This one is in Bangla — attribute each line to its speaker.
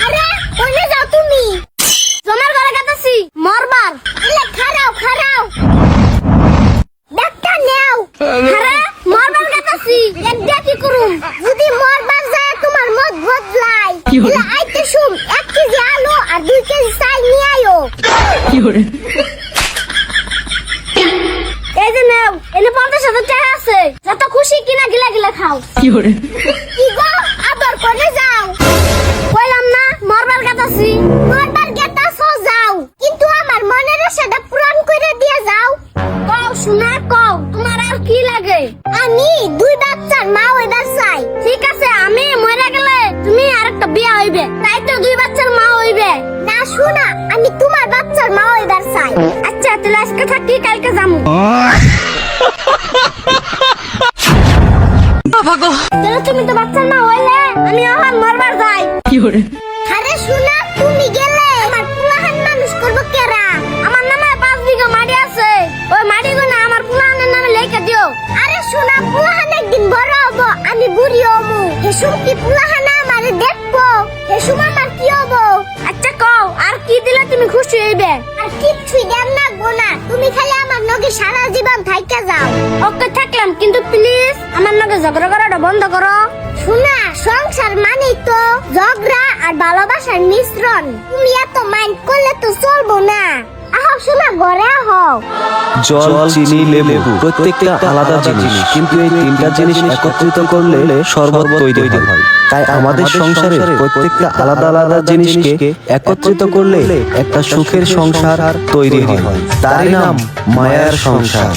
Speaker 1: আরে কইলে যাও তুমি? তোমার ঘরে গাতাছি মরবার। এলে খারাও খারাও। ডাক্তার নেও। আরে মরবার গাতাছি। একটা কি করুম? যদি মরবার যায় তোমার মত বদলাই। এলে আইতে শুম 1 কেজি আলু আর 2 কেজি চাল নিয়ে আইও। এই যে নাও, এনে 50,000 টাকা আছে। যত খুশি কিনা গিলা গিলা খাও। কি গো আবার কোনে যাও? কইলাম না মরবার গাতাছি। মরবার গাতাছো যাও, কিন্তু আমার মনের আশাটা পূরণ করে দিয়ে যাও। কও শোনা কও, তোমার আর কি লাগে? আমি 2 বাচ্চার মা হইবার চাই। ঠিক আছে, আমি মরে গেলে তুমি আরেকটা বিয়া হইবে, তাই তো 2 বাচ্চার মা হইবে। না শোনা, আমি তোমার বাচ্চার মা হইবার চাই। আচ্ছা তাহলে আজকে থাকি, কালকে যামু। তাহলে তুমি তো বাচ্চার মা হইলে, আমি এখন মরবার যাই। আরে শোনা, তুমি গেলে আমার পুলাহান মানুষ করবো কেরা? আমার নামে 5 বিঘা মাটি আছে, ওই মাটি গুলো আমার পুলাহানের নামে লেখা দিও। আরে শোনা, পুলাহান একদিন বড় হবো, আমি বুড়ি হবো। হেসুম কি পুলাহান আমারে দেখবো? হেসুম আমার কি হবো? আচ্ছা কও, আর কি দিলে তুমি খুশি হইবে? আর কিচ্ছুই দেন না গোনা, তুমি খালি আমার নগে সারা জীবন থাইকা যাও। ওকে থাকলাম, কিন্তু প্লিজ আমার নগে ঝগড়া করাটা বন্ধ করো। শোনা, সংসার মানেই তো ঝগড়া আর ভালোবাসার মিশ্রণ। তুমি এত মাইন্ড করলে তো চলবো না। আহ শোনা, ঘরে আহ।
Speaker 2: জল, চিনি, লেবু প্রত্যেকটা আলাদা জিনিস, কিন্তু এই 3টা জিনিস একত্রিত করলে শরবত তৈরি হয়। তাই আমাদের সংসারের প্রত্যেকটা আলাদা আলাদা জিনিসকে একত্রিত করলে একটা সুখের সংসার তৈরি হয়। তারই নাম মায়ার সংসার।